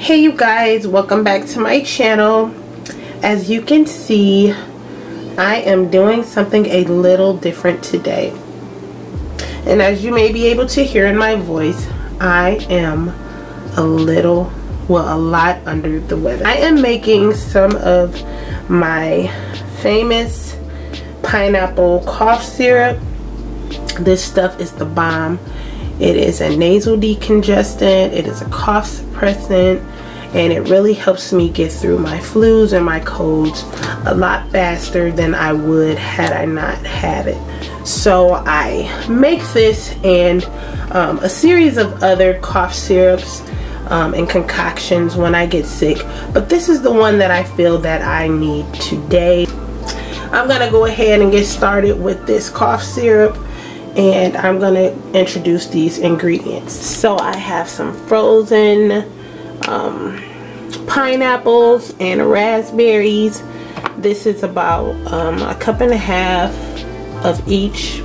Hey you guys, welcome back to my channel. As you can see, I am doing something a little different today. And as you may be able to hear in my voice, I am a lot under the weather. I am making some of my famous pineapple cough syrup. This stuff is the bomb. It is a nasal decongestant, it is a cough suppressant, and it really helps me get through my flus and my colds a lot faster than I would had I not had it. So I make this and a series of other cough syrups and concoctions when I get sick, but this is the one that I feel that I need today. I'm gonna go ahead and get started with this cough syrup, and I'm gonna introduce these ingredients. So I have some frozen pineapples and raspberries. This is about a cup and a half of each.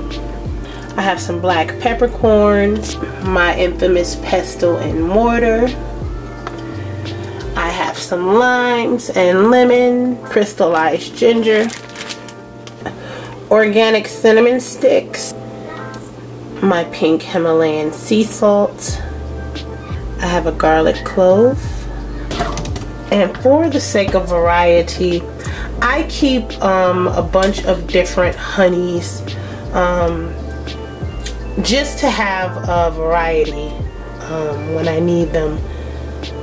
I have some black peppercorns, my infamous pestle and mortar. I have some limes and lemon, crystallized ginger, organic cinnamon sticks, my Pink Himalayan Sea Salt. I have a garlic clove. And for the sake of variety, I keep a bunch of different honeys just to have a variety when I need them.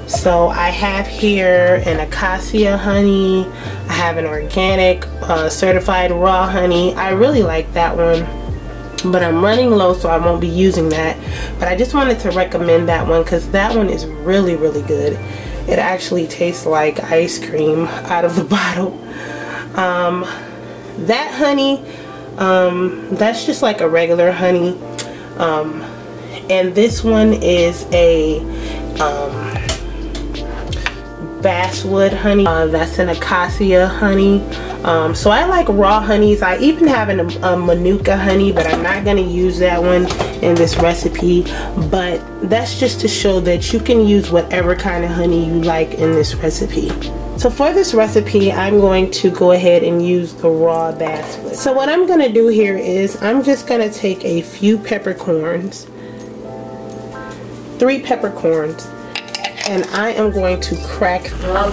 So I have here an acacia honey. I have an organic certified raw honey. I really like that one, but I'm running low, so I won't be using that. But I just wanted to recommend that one because that one is really good. It actually tastes like ice cream out of the bottle. That honey, that's just like a regular honey, and this one is a basswood honey. That's an acacia honey. So I like raw honeys. I even have a manuka honey, but I'm not going to use that one in this recipe. But that's just to show that you can use whatever kind of honey you like in this recipe. So for this recipe, I'm going to go ahead and use the raw basswood. So what I'm going to do here is I'm just going to take a few peppercorns, 3 peppercorns, and I am going to crack them.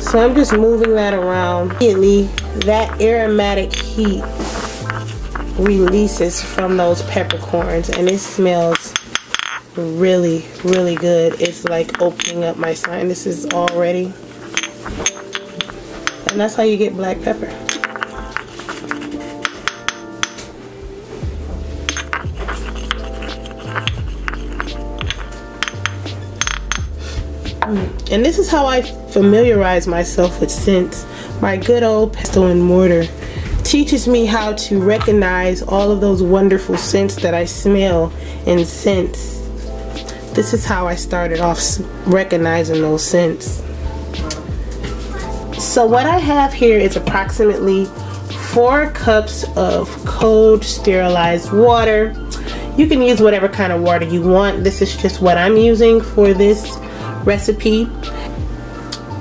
So I'm just moving that around. Immediately, that aromatic heat releases from those peppercorns, and it smells really good. It's like opening up my sinuses already. And that's how you get black pepper. And this is how I familiarize myself with scents. My good old pestle and mortar teaches me how to recognize all of those wonderful scents that I smell in scents. This is how I started off recognizing those scents. So what I have here is approximately 4 cups of cold sterilized water. You can use whatever kind of water you want. This is just what I'm using for this recipe.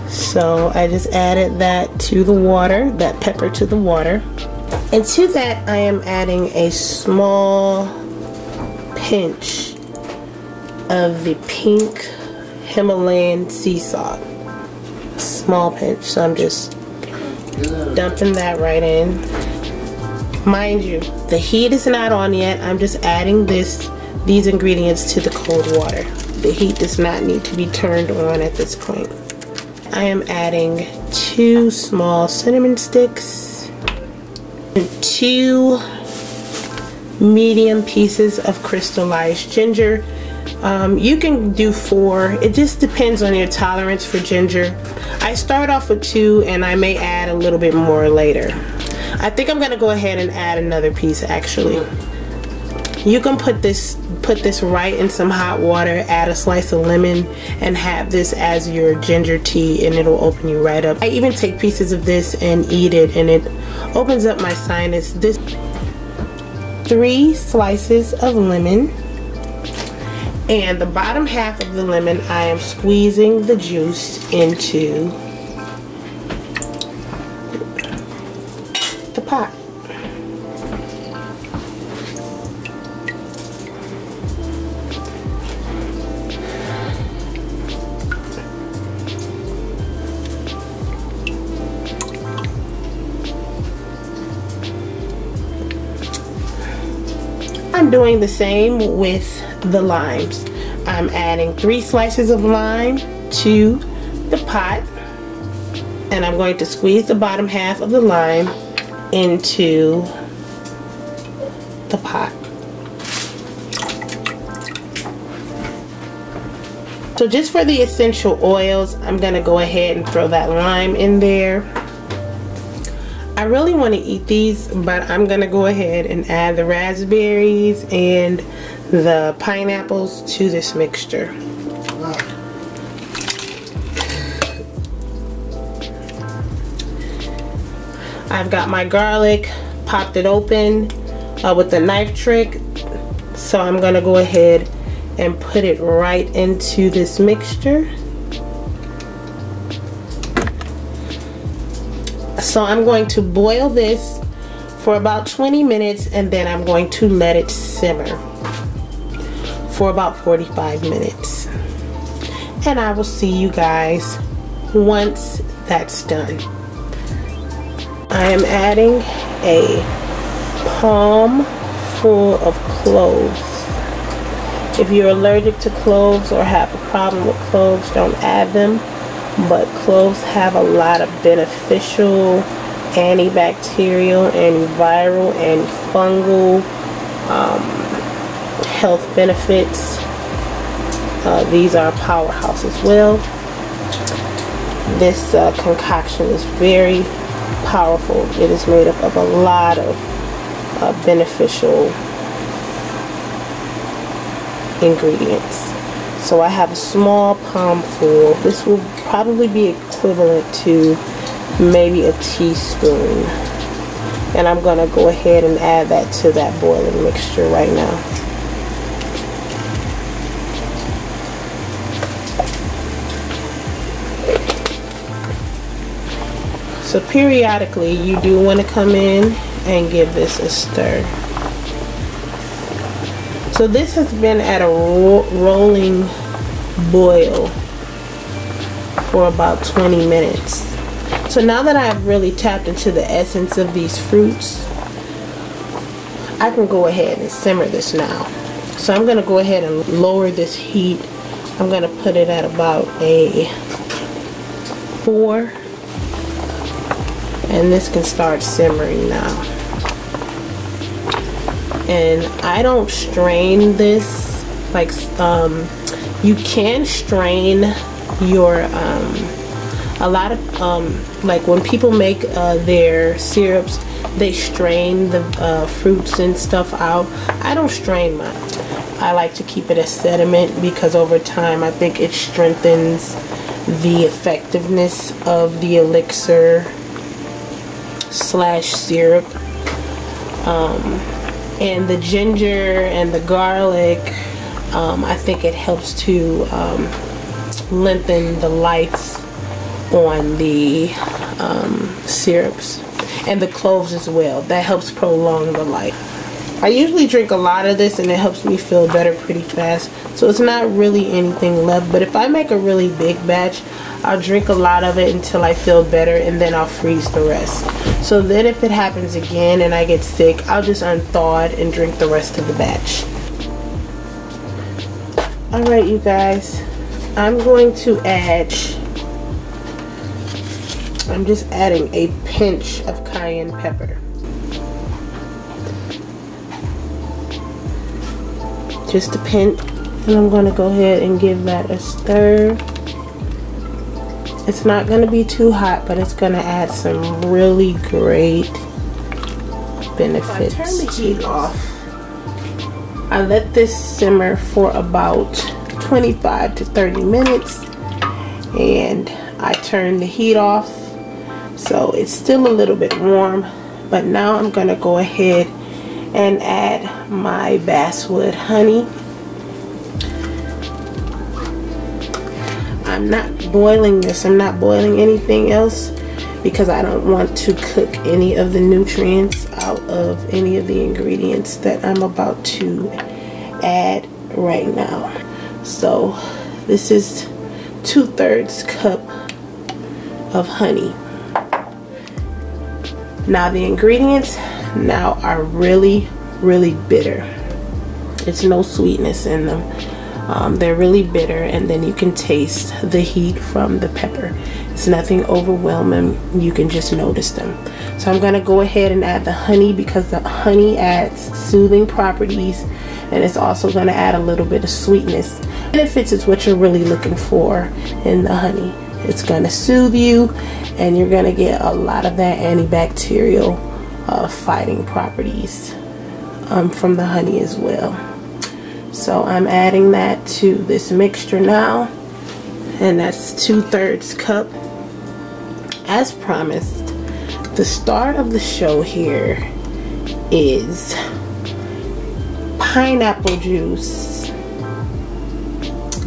So I just added that to the water, that pepper to the water. And to that I am adding a small pinch of the Pink Himalayan Sea Salt. Small pinch. So I'm just dumping that right in. Mind you, the heat is not on yet. I'm just adding these ingredients to the cold water. The heat does not need to be turned on at this point. I am adding 2 small cinnamon sticks, 2 medium pieces of crystallized ginger. You can do 4. It just depends on your tolerance for ginger. I start off with 2 and I may add a little bit more later. I think I'm gonna go ahead and add another piece actually. You can put this right in some hot water, add a slice of lemon, and have this as your ginger tea, and it'll open you right up. I even take pieces of this and eat it, and it opens up my sinus. 3 slices of lemon, And the bottom half of the lemon, I am squeezing the juice into the pot. I'm doing the same with the limes. I'm adding 3 slices of lime to the pot, and I'm going to squeeze the bottom half of the lime into the pot. So just for the essential oils, I'm going to go ahead and throw that lime in there. I really want to eat these, but I'm going to go ahead and add the raspberries and the pineapples to this mixture. I've got my garlic, popped it open with the knife trick, so I'm going to go ahead and put it right into this mixture. So I'm going to boil this for about 20 minutes, and then I'm going to let it simmer for about 45 minutes. And I will see you guys once that's done. I am adding a palm full of cloves. If you're allergic to cloves or have a problem with cloves, don't add them. But cloves have a lot of beneficial antibacterial, antiviral, antifungal health benefits. These are a powerhouse as well. This concoction is very powerful. It is made up of a lot of beneficial ingredients. So I have a small palm full. This will probably be equivalent to maybe a teaspoon. And I'm going to go ahead and add that to that boiling mixture right now. So periodically you do want to come in and give this a stir. So this has been at a rolling boil for about 20 minutes. So now that I've really tapped into the essence of these fruits, I can go ahead and simmer this now. So I'm going to go ahead and lower this heat. I'm going to put it at about a 4. And this can start simmering now. And I don't strain this, like you can strain your a lot of like when people make their syrups, they strain the fruits and stuff out. I don't strain mine. I like to keep it as sediment because over time I think it strengthens the effectiveness of the elixir / syrup. And the ginger and the garlic, I think it helps to lengthen the life on the syrups, and the cloves as well. That helps prolong the life. I usually drink a lot of this and it helps me feel better pretty fast, so it's not really anything left. But if I make a really big batch, I'll drink a lot of it until I feel better, and then I'll freeze the rest. So then if it happens again and I get sick, I'll just unthaw it and drink the rest of the batch. Alright you guys, I'm going to add, I'm just adding a pinch of cayenne pepper. Just a pinch, and I'm going to go ahead and give that a stir. It's not going to be too hot, but it's going to add some really great benefits. I turn the heat off. I let this simmer for about 25 to 30 minutes, and I turn the heat off. So it's still a little bit warm, but now I'm going to go ahead and add my basswood honey. I'm not boiling this. I'm not boiling anything else because I don't want to cook any of the nutrients out of any of the ingredients that I'm about to add right now. So this is 2/3 cup of honey. Now the ingredients now are really bitter. It's no sweetness in them. They're really bitter, and then you can taste the heat from the pepper. It's nothing overwhelming. You can just notice them. So I'm gonna go ahead and add the honey because the honey adds soothing properties, and it's also gonna add a little bit of sweetness. Benefits is what you're really looking for in the honey. It's gonna soothe you, and you're gonna get a lot of that antibacterial fighting properties from the honey as well. So I'm adding that to this mixture now, and that's 2/3 cup. As promised, the star of the show here is pineapple juice.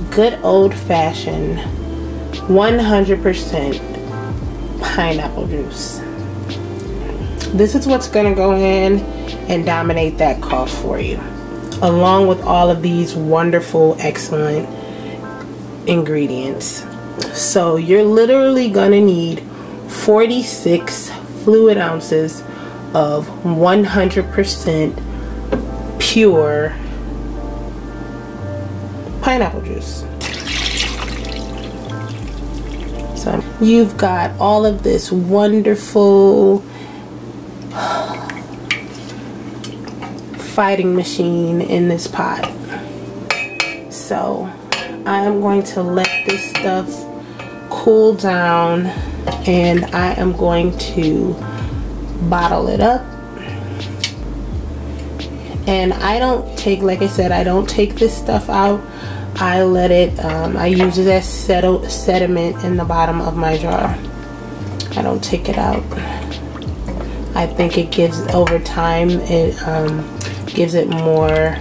Good old-fashioned 100% pineapple juice. This is what's gonna go in and dominate that cough for you, along with all of these wonderful, excellent ingredients. So you're literally gonna need 46 fluid ounces of 100% pure pineapple juice. So you've got all of this wonderful fighting machine in this pot. So I am going to let this stuff cool down, and I am going to bottle it up. And I don't take, like I said, I don't take this stuff out. I let it, I use it as sediment in the bottom of my jar. I don't take it out. I think it gives, over time, it gives it more,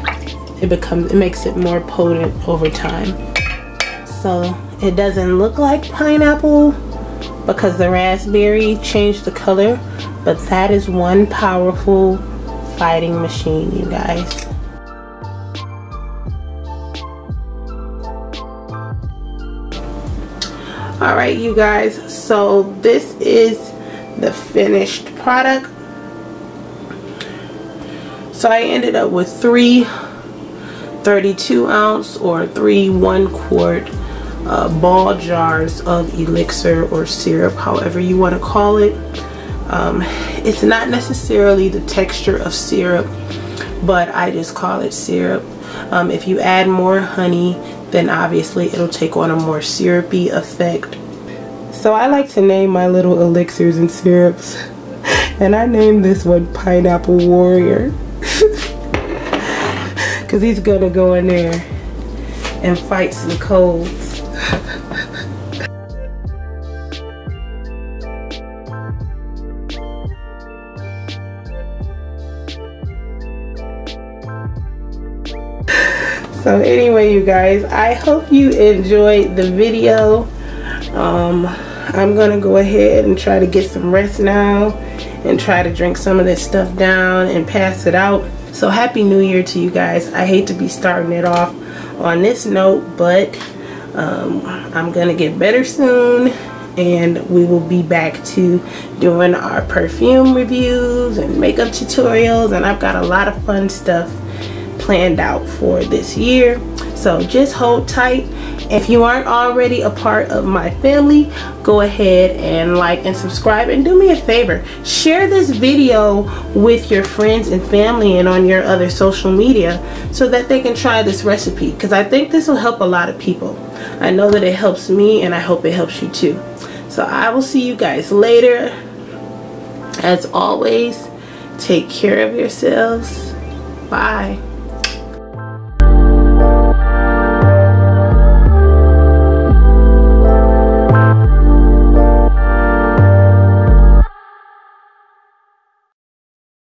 it makes it more potent over time. So it doesn't look like pineapple because the raspberry changed the color, but that is one powerful fighting machine, you guys. Alright, you guys, so this is the finished product. So I ended up with 3 32-ounce or 3 1-quart ball jars of elixir or syrup, however you want to call it. It's not necessarily the texture of syrup, but I just call it syrup. If you add more honey, then obviously it'll take on a more syrupy effect. So I like to name my little elixirs and syrups, and I named this one Pineapple Warrior because he's gonna go in there and fight some colds. So anyway, you guys, I hope you enjoyed the video. I'm gonna go ahead and try to get some rest now and try to drink some of this stuff down and pass it out. So happy new year to you guys. I hate to be starting it off on this note, but I'm gonna get better soon, and we will be back to doing our perfume reviews and makeup tutorials, and I've got a lot of fun stuff planned out for this year. So just hold tight. If you aren't already a part of my family, go ahead and like and subscribe, and do me a favor, share this video with your friends and family and on your other social media so that they can try this recipe, because I think this will help a lot of people. I know that it helps me, and I hope it helps you too. So I will see you guys later. As always, take care of yourselves. Bye.